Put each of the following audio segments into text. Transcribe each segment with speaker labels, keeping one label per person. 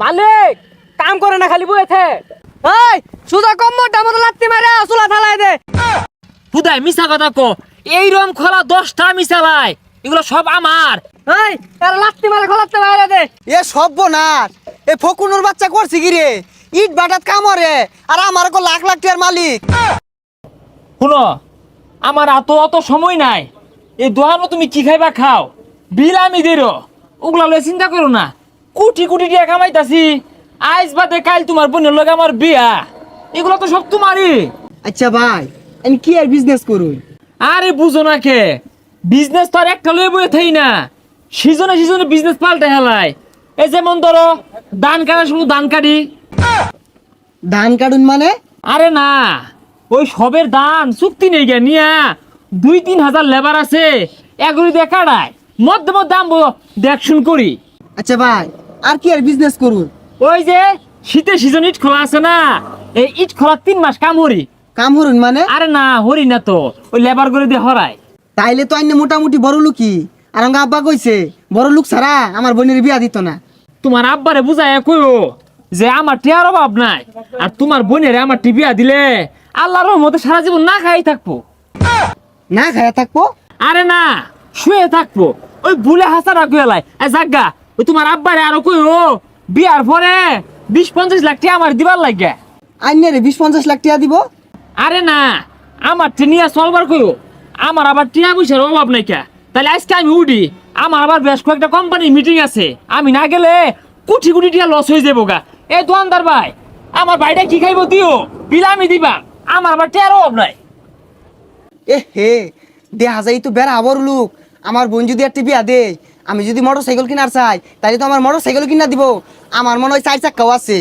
Speaker 1: মালিক কাম করে না খালি বইতে। এই সুদা কম মোটা মতো লাত্তি মারে চুলা থালাই দে।
Speaker 2: হুদাই মিছা কথা কো, এই রম খোলা 10টা মিশালাই, এগুলো সব আমার।
Speaker 1: এই এর লাত্তি মারে খোলাতে বাইরে দে।
Speaker 3: এ সর্বনাশ, এ ফকুনুর বাচ্চা করছে কি রে? ইট বাটাত কামরে আর আমার কো লাখ লাখ টাকার মালিক।
Speaker 2: শুনো, আমার অত সময় নাই। এই দোকানও তুমি কি খাইবা খাও, বিল আমি দেরো, ওগুলা লয়ে চিন্তা করো না। কোটি কোটি টাকা কামাইতাছি, আইজ বাদে কাল তোমার বোনের লগে আমার বিয়া, এগুলো তো সব তোমারই।
Speaker 3: আচ্ছা ভাই, আমি কি আর বিজনেস করুন?
Speaker 2: আরে বুঝো না কে, বিজনেস তো আর একটা লয়ে বয়ে থাই না, সিজনে সিজনে বিজনেস পাল্টে হেলায়। এই যেমন ধরো ধান কাটা শুধু ধান কাটি।
Speaker 3: ধান কাটুন মানে?
Speaker 2: আরে না, ওই সবের ধান চুক্তি নেই গে নিয়া 2-3 হাজার লেবার আছে, এগুলি দিয়ে কাটায় মধ্যে মধ্যে আমবো দেখশুন করি।
Speaker 3: আচ্ছা ভাই, আর কি আর বিজনেস করুন?
Speaker 2: ওই যে শীতের সিজন ইট খোলা আছে না, এই ইট খোলা 3 মাস কাম হরি।
Speaker 3: কাম হরুন মানে?
Speaker 2: আরে না হরি না তো, ওই লেবার করে দিয়ে হরায়।
Speaker 3: তাইলে তো আইনে মোটামুটি বড় লোকই। আর আমার আব্বা কইছে বড় লোক ছাড়া আমার বোনের বিয়া দিত না।
Speaker 2: তোমার আব্বারে বুঝায় কইও যে আমার টিয়ার অভাব নাই, আর তোমার বোনের আমার টিবিয়া দিলে আল্লাহর রহমতে সারা জীবন না খাই থাকবো।
Speaker 3: না খায়া থাকবো?
Speaker 2: আরে না, শুয়ে থাকবো। ওই ভুলে হাসা রাখো এলাই জাগা, ওই তোমার আব্বারে আরো কইও বিয়ার পরে 20-50 লাখ টাকা আমার দিবার লাগে।
Speaker 3: আইনে রে 20-50 লাখ টাকা দিব?
Speaker 2: আরে না, আমার টিনিয়া চলবার কইও, আমার আবার টিয়া পয়সার অভাব নাই কে। তাহলে আজকে আমি উঠি, আমার আবার বেশ কয়েকটা কোম্পানির মিটিং আছে, আমি না গেলে কোটি কোটি টাকা লস হয়ে যাবো গা। এই দোকানদার ভাই, আমার ভাইটা কি খাইবো দিও, বিল আমি দিবা, আমার আবার টিয়ার অভাব নাই।
Speaker 3: এ হে, দেখা যায় তো বেড়া বড় লোক। আমার বোন যদি একটা বিয়া দে, আমি যদি মোটর সাইকেল কিনার চাই, তাহলে তো আমার মোটর সাইকেল কিনা দিব। আমার মনে হয় 4 চাক্কাও আছে।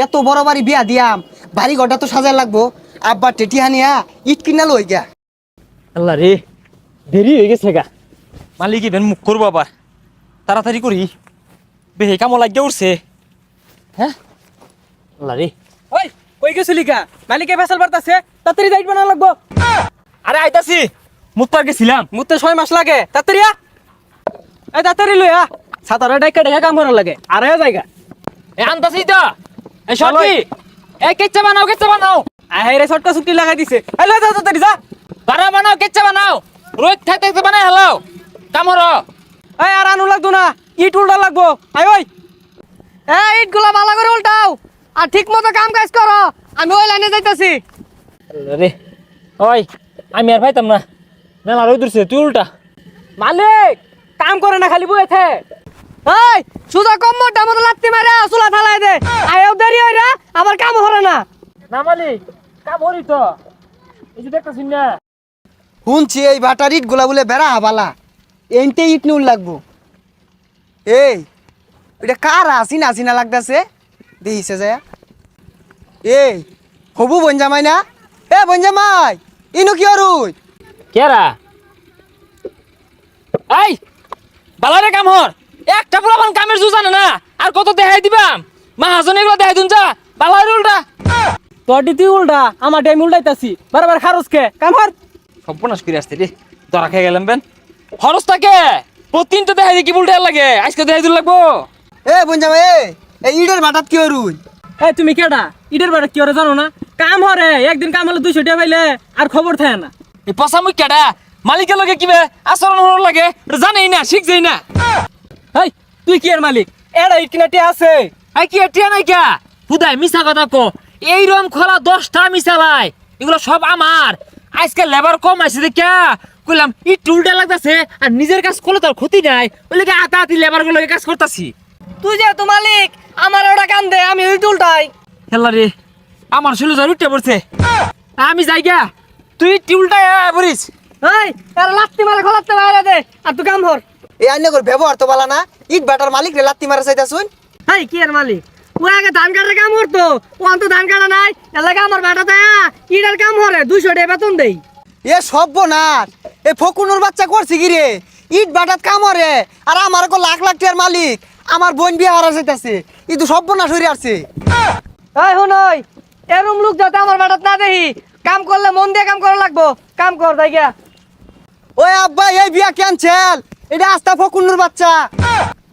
Speaker 3: এত বড় বাড়ি বিয়া দিয়াম, বাড়ি ঘরটা তো সাজায় লাগবো। আব্বা টেটি হানিয়া ইট কিনা লই গা।
Speaker 2: আল্লাহ রে, দেরি হয়ে গেছে গা। মালিক ইভেন মুখ করবো আবার, তাড়াতাড়ি করি, বেহে কামো লাগিয়ে উঠছে। হ্যাঁ আল্লাহ রে।
Speaker 1: ওই কই গেছিলি কা? মালিকে ফেসাল বাড়তাছে, তাড়াতাড়ি যাইব না লাগবো।
Speaker 2: আরে আইতাছি, মুত্তার গেছিলাম।
Speaker 1: মুতে 6 মাস লাগে, তাড়াতাড়ি আ। এই তাড়াতাড়ি লই আ, সাতারে ডাইকা ডাইকা কাম করা লাগে। আর এ জায়গা
Speaker 2: এ আনতাছি তো, এই সরকি, এই কেচ্চা বানাও, কেচ্চা বানাও।
Speaker 1: আহে রে ছটকা চুক্তি লাগাই দিছে। এই লই যা তাড়াতাড়ি যা।
Speaker 2: বানা বানাও, কেচ্চা বানাও, রোজ থাকতে থাকতে বানাই হেলাও কামর।
Speaker 1: এই আর আনু লাগতো না, ইট উল্টা লাগবো। আই ওই এই ইট গুলা ভালো করে উল্টাও আর ঠিক মতো কাম কাজ করো। আমি ওই লাইনে যাইতাছি।
Speaker 2: রে ওই, আমি আর পাইতাম না, মেলা রোদ উঠছে, তুই উল্টা।
Speaker 1: মালিক কাম করে না খালি বইতে। এই সুদা কম মোটা মতো লাত্তি মারে চুলা থালাই দে। আয়ও দেরি হই রে, আমার কাম হরে না।
Speaker 2: না মালিক, কাম হরি তো, এই যে দেখতেছি না।
Speaker 3: শুনছি এই বাটার ইট গুলা বলে বেড়া হাবালা, এনতে ইট নুল লাগবো। এই এটা কার আসিনা আসিনা লাগতেছে, দেখিছে যায়। এই হবু বনজামাই না? এ বনজামাই, ইনু কি অরুই?
Speaker 2: কেরা এই বালারে কাম হর, একটা পুরাবান কামের জু জানে না, আর কত দেখাই দিবাম। মাহাজন এগুলো দেখাই দুন যা, বালারে উল্টা।
Speaker 1: তোর দিতি উল্টা, আমার টাইম উল্টাইতাছি। বারবার খারস কে কাম হর।
Speaker 2: সর্বনাশ করে আসতে রে, ধরা খেয়ে গেলাম বেন। খরচ থাকে প্রতিদিন তো দেখাই দি, কি উল্টা লাগে, আজকে দেখাই দিন লাগবো।
Speaker 3: এ বনজামাই, এই ইটের বাটাত কি অরুই?
Speaker 1: এই তুমি কেডা? ইটের বাড়ি কি হরে জানো না? কাম হরে, একদিন কাম হলে 200 টাকা পাইলে আর খবর থাকে না।
Speaker 2: এই পচা মুখ কেডা, মালিকের লগে কিবে আচরণ হওয়ার লাগে জানেই না, শিখছেই না।
Speaker 1: এই তুই কি এর মালিক? এডা ইট কিনাটি আছে।
Speaker 2: এই কি টিয়া নাই কে? হুদাই মিছা কথা কো, এই রম খোলা 10টা মিশালাই, এগুলো সব আমার। আজকে লেবার কম আছে দেখা কইলাম ইট উল্টা লাগতাছে, আর নিজের কাজ করলে তোর ক্ষতি নাই, ওই লেগে আতি লেবার গুলো কাজ করতাছি।
Speaker 1: তুই যেহেতু মালিক, আমার ওটা কাম দে, আমি ইট উল্টাই।
Speaker 2: হেলা রে, আমার শুলো যার উঠে পড়ছে, আমি যাই গা, তুই ইট উল্টা পড়িস।
Speaker 1: এই এর লাত্তি মারে খোলাতে বাইরে দে, আর তুই কাম হর।
Speaker 3: এই আইনে করে ব্যবহার তো বালা না। ইট বাটার মালিক রে লাত্তি মারা চাইতা শুন।
Speaker 1: এই কি এর মালিক? ও আগে ধান কাটার কাম করতো, ও তো ধান কাটা নাই। এলাকা আমার বেটা দেয়া ইটের কাম হরে, 200 টাকা বেতন দেই।
Speaker 3: এ সর্বনাশ, এ ফকুনুর বাচ্চা করছে কি রে? ইট বাটাত কামরে আর আমার কো লাখ লাখ টাকার মালিক। আমার বোন বিয়া হারা যাইতাছে, ই তো সর্বনাশ হইরে আসছে।
Speaker 1: এই হুনই, এরম লোক যাতে আমার বেটাত না দেখি। কাম করলে মন দিয়ে কাম করা লাগবো। কাম কর যাই গিয়া।
Speaker 3: ওই আব্বা, এই বিয়া ক্যান্সেল। এটা আস্তা ফকুনুর বাচ্চা।